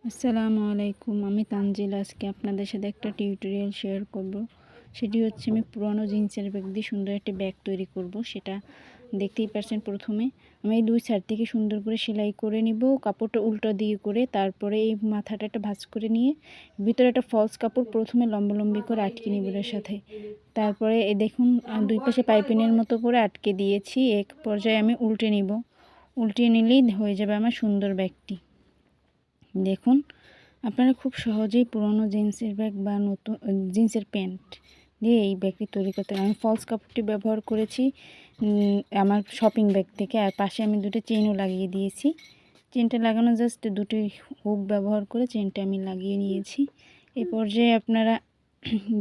আসসালামু আলাইকুম। আমি তানজিল। আজকে আপনাদের সাথে একটা টিউটোরিয়াল শেয়ার করব। সেটি হচ্ছে আমি পুরনো জিন্সের ব্যাগ দিয়ে সুন্দর একটা ব্যাগ তৈরি করব। সেটা দেখতেই পাচ্ছেন। প্রথমে আমি এই দুই সাইড থেকে সুন্দর করে সেলাই করে নিব, কাপড়টা উল্টো দিয়ে করে। তারপরে এই মাথাটা একটা ভাঁজ করে নিয়ে ভিতরে একটা ফলস কাপড় প্রথমে লম্বালম্বি করে আটকে নিব এর সাথে। তারপরে এই দেখুন দুই পাশে পাইপিনের মতো করে আটকে দিয়েছি। এক পর্যায়ে আমি উল্টে নিব। উল্টিয়ে নিলেই হয়ে যাবে আমার সুন্দর ব্যাগটি। দেখুন, আপনারা খুব সহজেই পুরনো জিন্সের ব্যাগ বা নতুন জিন্সের প্যান্ট দিয়ে এই ব্যাগটি তৈরি করতে পারেন। আমি ফলস কাপড়টি ব্যবহার করেছি আমার শপিং ব্যাগ থেকে। আর পাশে আমি দুটো চেনও লাগিয়ে দিয়েছি। চেনটা লাগানো জাস্ট দুটি হুক ব্যবহার করে চেনটা আমি লাগিয়ে নিয়েছি। এই পর্যায়ে আপনারা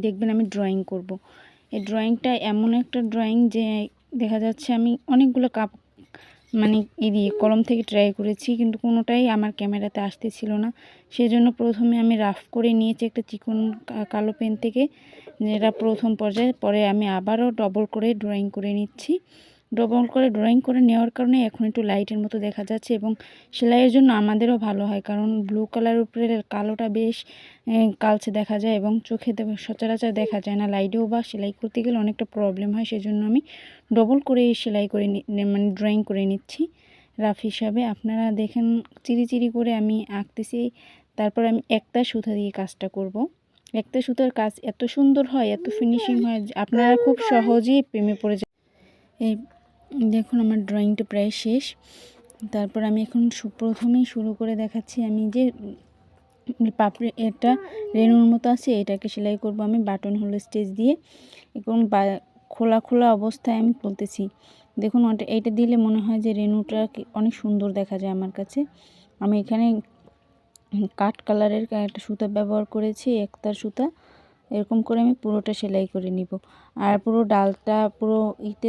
দেখবেন আমি ড্রয়িং করব। এই ড্রয়িংটা এমন একটা ড্রয়িং যে দেখা যাচ্ছে আমি অনেকগুলো দিয়ে কলম থেকে ট্রাই করেছি, কিন্তু কোনোটাই আমার ক্যামেরাতে আসতেছিল না। সেজন্য প্রথমে আমি রাফ করে নিয়েছি একটা চিকন কালো পেন থেকে, যেটা প্রথম পর্যায়ে। পরে আমি আবারও ডবল করে ড্রয়িং করে নিচ্ছি। ডবল করে ড্রয়িং করে নেওয়ার কারণে এখন একটু লাইটের মতো দেখা যাচ্ছে, এবং সেলাইয়ের জন্য আমাদেরও ভালো হয়, কারণ ব্লু কালার উপরে কালোটা বেশ কালচে দেখা যায় এবং চোখে সচরাচর দেখা যায় না। লাইটেও বা সেলাই করতে গেলে অনেকটা প্রবলেম হয়। সেজন্য আমি ডবল করে সেলাই করে ড্রয়িং করে নিচ্ছি রাফ হিসাবে। আপনারা দেখেন চিরি করে আমি আঁকতেছি। তারপর আমি একটা সুতা দিয়ে কাজটা করব। একটা সুতার কাজ এত সুন্দর হয়, এত ফিনিশিং হয়, আপনারা খুব সহজেই প্রেমে পড়ে যায়। এই দেখুন আমার ড্রয়িংটা প্রায় শেষ। তারপর আমি এখন প্রথমেই শুরু করে দেখাচ্ছি। আমি যে পাপড়ি এটা রেনুর মতো আছে, এটাকে সেলাই করব আমি বাটন হোল স্টিচ দিয়ে। এবং খোলা অবস্থায় আমি তুলতেছি। দেখুন এইটা দিলে মনে হয় যে রেনুটা অনেক সুন্দর দেখা যায় আমার কাছে। আমি এখানে কাঠ কালারের একটা সুতা ব্যবহার করেছি, একতার সুতা। এরকম করে আমি পুরোটা সেলাই করে নিব। আর পুরো ডালটা পুরো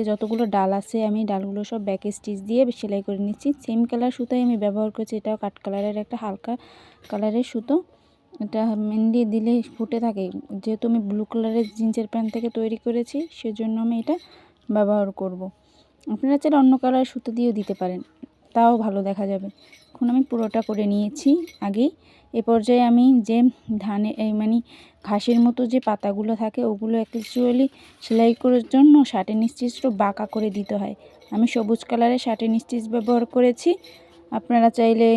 যতগুলো ডাল আছে আমি ডালগুলো সব ব্যাক স্টিচ দিয়ে সেলাই করে নিচ্ছি। সেম কালার সুতাই আমি ব্যবহার করেছি, এটাও কাঠ কালারের একটা হালকা কালারের সুতো। এটা মেহেন্দি দিলে ফুটে থাকে, যেহেতু আমি ব্লু কালারের জিন্সের প্যান্ট থেকে তৈরি করেছি, সেজন্য আমি এটা ব্যবহার করব। আপনারা চাইলে অন্য কালারের সুতো দিয়েও দিতে পারেন, তাও ভালো দেখা যাবে। এখন আমি পুরোটা করে নিয়েছি আগেই। এ পর্যায়ে আমি যে ঘাসের মতো যে পাতাগুলো থাকে, ওগুলো অ্যাকচুয়ালি সেলাই করার জন্য শার্টেন স্টিচটা বাঁকা করে দিতে হয়। আমি সবুজ কালারের শার্টেন স্টিচ ব্যবহার করেছি। আপনারা চাইলে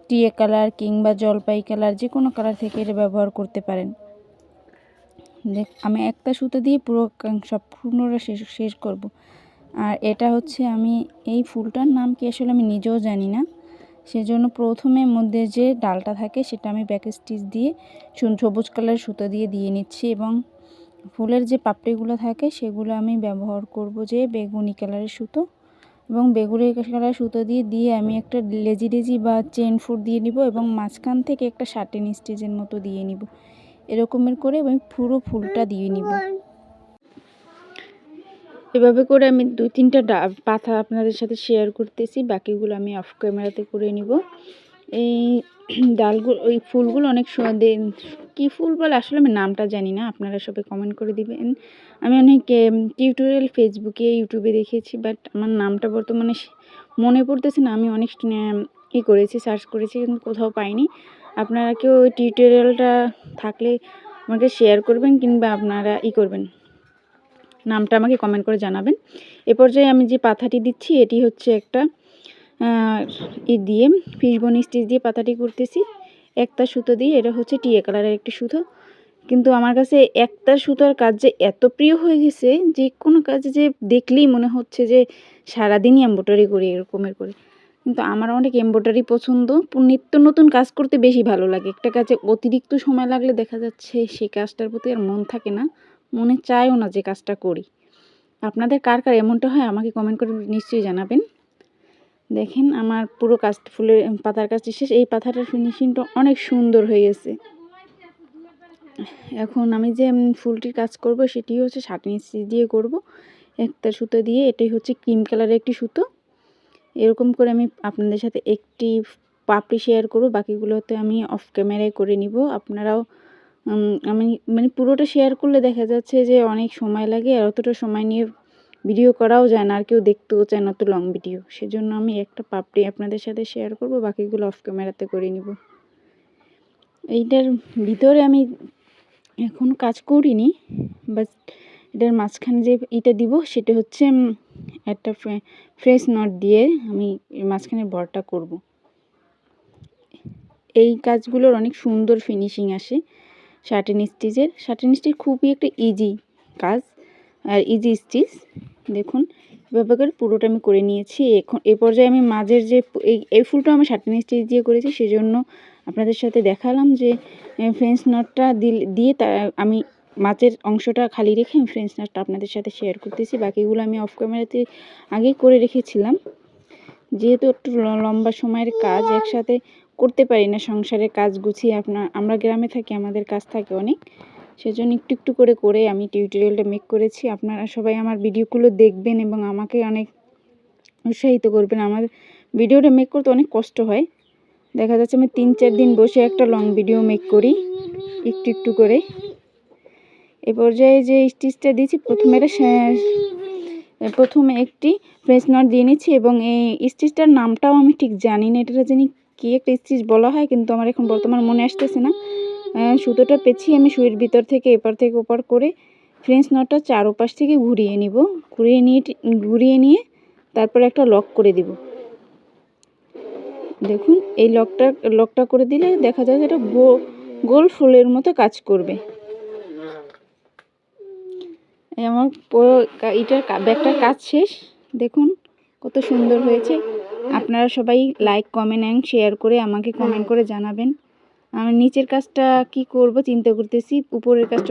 টিয়ে কালার কিংবা জলপাই কালার যে কোনো কালার থেকে এটা ব্যবহার করতে পারেন। আমি একটা সুতো দিয়ে পুরো সম্পূর্ণটা শেষ করব। আর এটা হচ্ছে আমি এই ফুলটার নাম কি আসলে আমি নিজেও জানি না। সেজন্য প্রথমে মধ্যে যে ডালটা থাকে সেটা আমি ব্যাক স্টিচ দিয়ে সবুজ কালারের সুতো দিয়ে নিচ্ছি, এবং ফুলের যে পাপড়িগুলো থাকে সেগুলো আমি ব্যবহার করব যে বেগুনি কালারের সুতো। এবং বেগুনি কালারের সুতো দিয়ে আমি একটা লেজি বা চেন ফুট দিয়ে নিব, এবং মাঝখান থেকে একটা শার্টেন স্টিচের মতো দিয়ে নিব। এরকমের করে আমি পুরো ফুলটা দিয়ে নিব। এভাবে করে আমি 2-3টা পাতা আপনাদের সাথে শেয়ার করতেছি, বাকিগুলো আমি অফ ক্যামেরাতে করে নিব। এই ডালগুলো, ওই ফুলগুলো অনেক কী ফুল বলে আসলে আমি নামটা জানি না, আপনারা সবাই কমেন্ট করে দিবেন। আমি অনেক টিউটোরিয়াল ফেসবুকে ইউটিউবে দেখেছি, বাট আমার নামটা বর্তমানে মনে পড়তেছে না। আমি অনেক করেছি, সার্চ করেছি, কিন্তু কোথাও পাইনি। আপনারা কেউ ওই টিউটোরিয়ালটা থাকলে আমাকে শেয়ার করবেন, কিংবা আপনারা করবেন, নামটা আমাকে কমেন্ট করে জানাবেন। এ পর্যায়ে আমি যে পাতাটি দিচ্ছি এটি হচ্ছে একটা দিয়ে ফিশবোন স্টিচ দিয়ে পাতাটি করতেছি একটা সুতো দিয়ে। এটা হচ্ছে টিয়ে কালারের একটি সুতো, কিন্তু আমার কাছে একটা সুতোর কাজ যে এত প্রিয় হয়ে গেছে, যে কোনো কাজে যে দেখলেই মনে হচ্ছে যে সারাদিনই এমব্রয়ডারি করি এরকমের করে। কিন্তু আমার অনেক এমব্রয়ডারি পছন্দ, নিত্য নতুন কাজ করতে বেশি ভালো লাগে। একটা কাজে অতিরিক্ত সময় লাগলে দেখা যাচ্ছে সেই কাজটার প্রতি আর মন থাকে না, মনে চায়ও না যে কাজটা করি। আপনাদের কার এমনটা হয় আমাকে কমেন্ট করে নিশ্চয়ই জানাবেন। দেখেন আমার পুরো কাজটা ফুলের পাতার কাজটি শেষ। এই পাতাটার ফিনিশিংটা অনেক সুন্দর হয়ে গেছে। এখন আমি যে ফুলটির কাজ করব সেটি হচ্ছে শার্টেন স্টিচ দিয়ে করব, একটা সুতো দিয়ে। এটাই হচ্ছে ক্রিম কালারের একটি সুতো। এরকম করে আমি আপনাদের সাথে একটি পাপড়ি শেয়ার করব, বাকিগুলোতে আমি অফ ক্যামেরায় করে নিব। আপনারাও আমি পুরোটা শেয়ার করলে দেখা যাচ্ছে যে অনেক সময় লাগে, আর অতটা সময় নিয়ে ভিডিও করাও যায় না, আর কেউ দেখতেও চায় না তো লং ভিডিও। সেজন্য আমি একটা পাপড়ি আপনাদের সাথে শেয়ার করব, বাকিগুলো অফ ক্যামেরাতে করে নিব। এইটার ভিতরে আমি এখন কাজ করিনি, বাট এটার মাঝখানে যে এটা দিব সেটা হচ্ছে একটা ফ্রেশ নট দিয়ে আমি মাঝখানে বড়টা করব। এই কাজগুলোর অনেক সুন্দর ফিনিশিং আসে শার্টিন স্টিচের। শার্টিন স্টিচ খুবই একটা ইজি কাজ আর ইজি স্টিচ। দেখুন এভাবে করে পুরোটা আমি করে নিয়েছি। এখন এই পর্যায়ে আমি মাঝের যে এই ফুলটা আমি শার্টিন স্টিচ দিয়ে করেছি, সেজন্য আপনাদের সাথে দেখালাম যে ফ্রেঞ্চ নটটা দিয়ে আমি মাঝের অংশটা খালি রেখে আমি ফ্রেঞ্চ নটটা আপনাদের সাথে শেয়ার করতেছি। বাকিগুলো আমি অফ ক্যামেরাতে আগেই করে রেখেছিলাম, যেহেতু একটু লম্বা সময়ের কাজ একসাথে করতে পারি না, সংসারের কাজ গুছিয়ে আমরা গ্রামে থাকি, আমাদের কাজ থাকে অনেক, সেজন্য একটু একটু করে আমি টিউটোরিয়ালটা মেক করেছি। আপনারা সবাই আমার ভিডিওগুলো দেখবেন এবং আমাকে অনেক উৎসাহিত করবেন। আমার ভিডিওটা মেক করতে অনেক কষ্ট হয়, দেখা যাচ্ছে আমি 3-4 দিন বসে একটা লং ভিডিও মেক করি একটু একটু করে। এ পর্যায়ে যে স্টিচটা দিয়েছি প্রথমে একটি ফ্রেঞ্চ নট দিয়ে নিচ্ছি এবং এই স্টিচটার নামটাও আমি ঠিক জানি না, এটা জানি কি একটা স্টিচ বলা হয়, কিন্তু আমার এখন বর্তমান মনে আসতেছে না। সুতোটা পেঁচিয়ে আমি সুইয়ের ভিতর থেকে এপার থেকে ওপার করে ফ্রেঞ্চ নটটা চারপাশ থেকে ঘুরিয়ে নিব। ঘুরিয়ে নিয়ে তারপরে একটা লক করে দিব। দেখুন এই লকটা করে দিলে দেখা যায় এটা গোল ফুলের মতো কাজ করবে। আমার এটার ব্যাগটার কাজ শেষ। দেখুন কত সুন্দর হয়েছে। আপনারা সবাই লাইক, কমেন্ট অ্যান্ড শেয়ার করে আমাকে কমেন্ট করে জানাবেন। আমি নিচের কাজটা কি করব চিন্তা করতেছি, উপরের কাজটা